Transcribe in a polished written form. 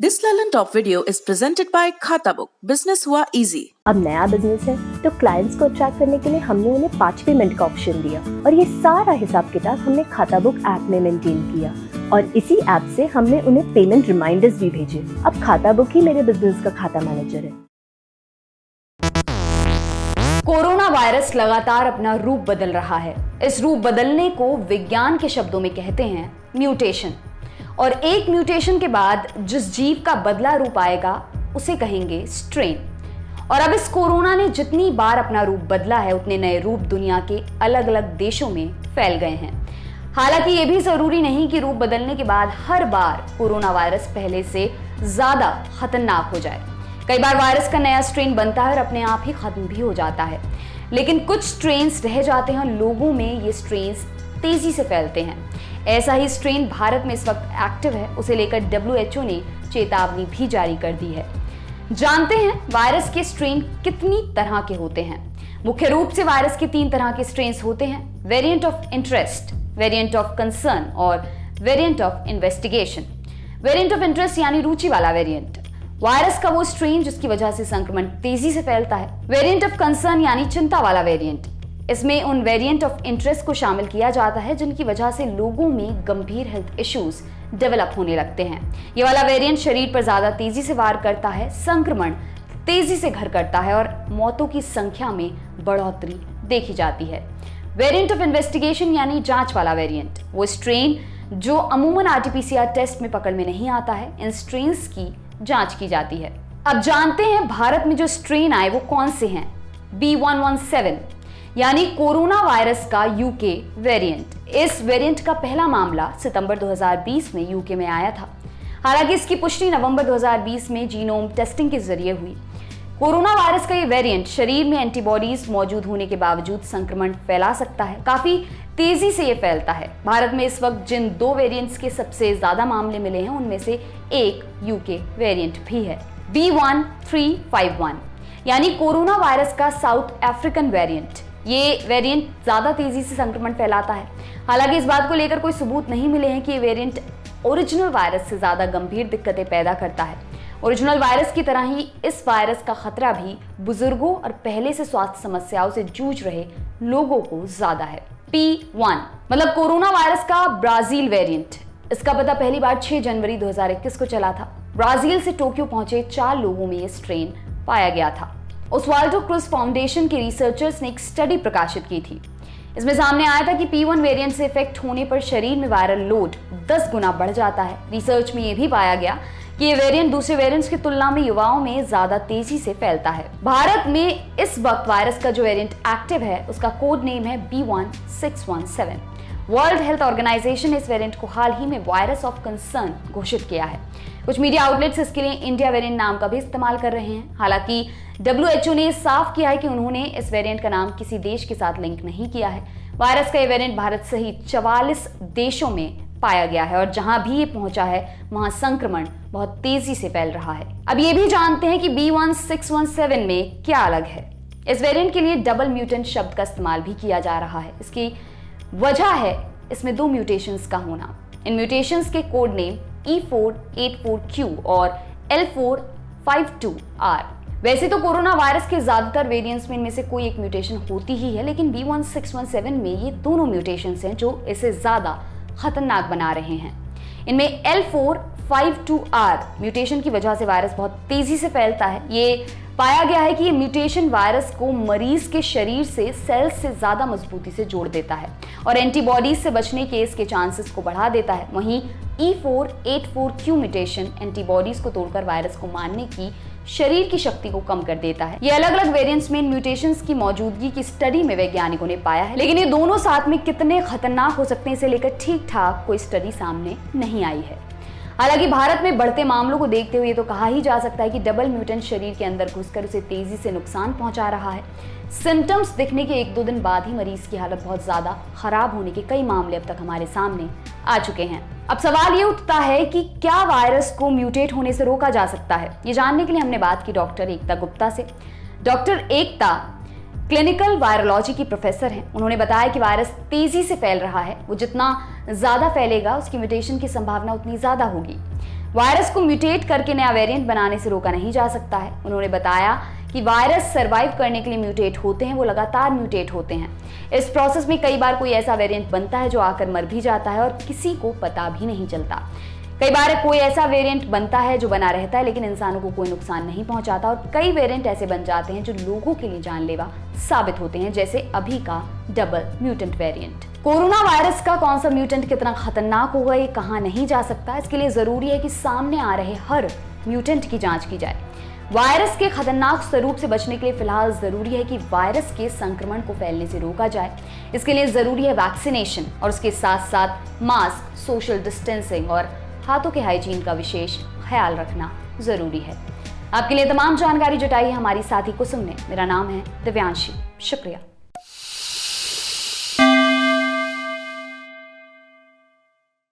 This Lalan Top video is presented by खाता book. Business हुआ easy. अब नया बिजनेस है तो क्लाइंट्स को अट्रैक्ट करने के लिए हमने उन्हें 5 पेमेंट का ऑप्शन दिया और ये सारा हिसाब किताब हमने खाता बुक ऐप में मेंटेन किया और इसी ऐप से हमने उन्हें पेमेंट रिमाइंडर्स भी भेजे। अब खाता बुक ही मेरे बिजनेस का खाता मैनेजर है। कोरोना वायरस लगातार अपना रूप बदल रहा है। इस रूप बदलने को विज्ञान के शब्दों में कहते हैं म्यूटेशन। और एक म्यूटेशन के बाद जिस जीव का बदला रूप आएगा उसे कहेंगे स्ट्रेन। और अब इस कोरोना ने जितनी बार अपना रूप बदला है उतने नए रूप दुनिया के अलग अलग देशों में फैल गए हैं। हालांकि ये भी जरूरी नहीं कि रूप बदलने के बाद हर बार कोरोना वायरस पहले से ज्यादा खतरनाक हो जाए। कई बार वायरस का नया स्ट्रेन बनता है और अपने आप ही खत्म भी हो जाता है, लेकिन कुछ स्ट्रेन्स रह जाते हैं और लोगों में ये स्ट्रेन्स तेजी से फैलते हैं। ऐसा ही स्ट्रेन भारत में इस वक्त एक्टिव है, उसे लेकर WHO ने चेतावनी भी जारी कर दी है। जानते हैं वायरस के स्ट्रेन कितनी तरह के होते हैं। मुख्य रूप से वायरस के 3 तरह के स्ट्रेन्स होते हैं: variant of interest, variant of concern और variant of investigation. Variant of interest यानी रुचि वाला वेरिएंट, वायरस का वो स्ट्रेन जिसकी वजह से संक्रमण तेजी से फैलता है। वेरिएंट ऑफ कंसर्न यानी चिंता वाला वेरिएंट, इसमें उन वेरिएंट ऑफ इंटरेस्ट को शामिल किया जाता है जिनकी वजह से लोगों में गंभीर हेल्थ इश्यूज डेवलप होने लगते हैं। ये वाला वेरिएंट शरीर पर ज्यादा तेजी से वार करता है, संक्रमण तेजी से घर करता है और मौतों की संख्या में बढ़ोतरी देखी जाती है। वेरिएंट ऑफ इन्वेस्टिगेशन यानी जांच वाला वेरिएंट, वो स्ट्रेन जो अमूमन RT-PCR टेस्ट में पकड़ में नहीं आता है। इन स्ट्रेन्स की जांच की जाती है। अब जानते हैं भारत में जो स्ट्रेन आए वो कौन से हैं। B.1.1.7 यानी कोरोना वायरस का UK वेरिएंट। इस वेरिएंट का पहला मामला सितंबर 2020 में UK में आया था। हालांकि इसकी पुष्टि नवंबर 2020 में जीनोम टेस्टिंग के जरिए हुई। कोरोना वायरस का ये वेरिएंट शरीर में एंटीबॉडीज मौजूद होने के बावजूद संक्रमण फैला सकता है, काफी तेजी से ये फैलता है। भारत में इस वक्त जिन 2 वेरिएंट्स के सबसे ज्यादा मामले मिले हैं उनमें से एक UK वेरिएंट भी है, B.1.351 यानी कोरोना वायरस का साउथ अफ्रीकन वेरिएंट। ये वेरिएंट ज्यादा तेजी से संक्रमण फैलाता है। हालांकि इस बात को लेकर कोई सबूत नहीं मिले हैं कि ये वेरिएंट ओरिजिनल वायरस से ज्यादा गंभीर दिक्कतें पैदा करता है। ओरिजिनल वायरस की तरह ही इस वायरस का खतरा भी बुजुर्गों और पहले से स्वास्थ्य समस्याओं से जूझ रहे लोगों को ज्यादा है। P.1 मतलब कोरोना वायरस का ब्राजील वेरिएंट। इसका पता पहली बार 6 जनवरी 2021 को चला था। ब्राजील से टोक्यो पहुंचे 4 लोगों में ये स्ट्रेन पाया गया था। ओस्वाल्डो क्रूज फाउंडेशन के रिसर्चर्स ने एक स्टडी प्रकाशित की थी। इसमें सामने आया था कि P.1 वेरिएंट से इफेक्ट होने पर शरीर में वायरल लोड 10 गुना बढ़ जाता है। रिसर्च में यह भी पाया गया कि ये वेरिएंट दूसरे वेरिएंट्स की तुलना में युवाओं में ज्यादा तेजी से फैलता है। भारत में इस वक्त वायरस का जो वेरिएंट एक्टिव है उसका कोड नेम है B.1.617। वर्ल्ड हेल्थ ऑर्गेनाइजेशन ने इस वेरिएंट को हाल ही में वायरस ऑफ कंसर्न घोषित किया है। कुछ मीडिया आउटलेट्स इसके लिए इंडिया वेरिएंट नाम का भी इस्तेमाल कर रहे हैं। हालांकि WHO ने साफ किया है कि उन्होंने इस वेरिएंट का नाम किसी देश के साथ लिंक नहीं किया है। वायरस का ये वेरिएंट भारत सहित 44 देशों में पाया गया है और जहां भी ये पहुंचा है वहां संक्रमण बहुत तेजी से फैल रहा है। अब ये भी जानते हैं कि B.1.617 में क्या अलग है। इस वेरिएंट के लिए डबल म्यूटेंट शब्द का इस्तेमाल भी किया जा रहा है। इसकी वजह है इसमें 2 म्यूटेशंस का होना। इन म्यूटेशंस के कोड नेम E484Q और L452R। वैसे तो कोरोना वायरस के ज्यादातर वेरिएंट्स में इनमें से कोई एक म्यूटेशन होती ही है, लेकिन B.1.617 में ये दोनों म्यूटेशंस हैं जो इसे ज्यादा खतरनाक बना रहे हैं। इनमें L452R म्यूटेशन की वजह से वायरस बहुत तेजी से फैलता है। ये पाया गया है कि ये म्यूटेशन वायरस को मरीज के शरीर से सेल्स से ज्यादा मजबूती से जोड़ देता है और एंटीबॉडीज से बचने के इसके चांसेस को बढ़ा देता है। वहीं E484Q म्यूटेशन एंटीबॉडीज को तोड़कर वायरस को मारने की शरीर की शक्ति को कम कर देता है। ये अलग अलग वेरिएंट्स में इन म्यूटेशंस की मौजूदगी की स्टडी में वैज्ञानिकों ने पाया है, लेकिन ये दोनों साथ में कितने खतरनाक हो सकते हैं इसे लेकर ठीक ठाक कोई स्टडी सामने नहीं आई है। हालांकि भारत में बढ़ते मामलों को देखते हुए तो कहा ही जा सकता है कि डबल म्यूटेंट शरीर के अंदर घुसकर उसे तेजी से नुकसान पहुंचा रहा है। सिम्टम्स दिखने के 1-2 दिन बाद ही मरीज की हालत बहुत ज्यादा खराब होने के कई मामले अब तक हमारे सामने आ चुके हैं। अब सवाल ये उठता है कि क्या वायरस को म्यूटेट होने से रोका जा सकता है। ये जानने के लिए हमने बात की डॉक्टर एकता गुप्ता से। डॉक्टर एकता क्लिनिकल वायरोलॉजी की प्रोफेसर हैं। उन्होंने बताया कि वायरस तेजी से फैल रहा है, वो जितना ज्यादा फैलेगा उसकी म्यूटेशन की संभावना उतनी ज्यादा होगी। वायरस को म्यूटेट करके नया वेरिएंट बनाने से रोका नहीं जा सकता है। उन्होंने बताया कि वायरस सरवाइव करने के लिए म्यूटेट होते हैं, वो लगातार म्यूटेट होते हैं। इस प्रोसेस में कई बार कोई ऐसा वेरिएंट बनता है जो आकर मर भी जाता है और किसी को पता भी नहीं चलता। कई बार कोई ऐसा वेरिएंट बनता है जो बना रहता है लेकिन इंसानों को कोई नुकसान नहीं पहुंचाता, और कई वेरिएंट ऐसे बन जाते हैं जो लोगों के लिए जानलेवा साबित होते हैं, जैसे अभी का double mutant variant. Corona virus का कौन सा म्यूटेंट कितना खतरनाक होगा ये कहा नहीं जा सकता। इसके लिए जरूरी है कि सामने आ रहे हर म्यूटेंट की जांच की जाए। वायरस के खतरनाक स्वरूप से बचने के लिए फिलहाल जरूरी है कि वायरस के संक्रमण को फैलने से रोका जाए। इसके लिए जरूरी है वैक्सीनेशन और उसके साथ साथ मास्क, सोशल डिस्टेंसिंग और हाथों के हाइजीन का विशेष ख्याल रखना जरूरी है। आपके लिए तमाम जानकारी जुटाई हमारी साथी कुसुम ने। मेरा नाम है दिव्यांशी। शुक्रिया।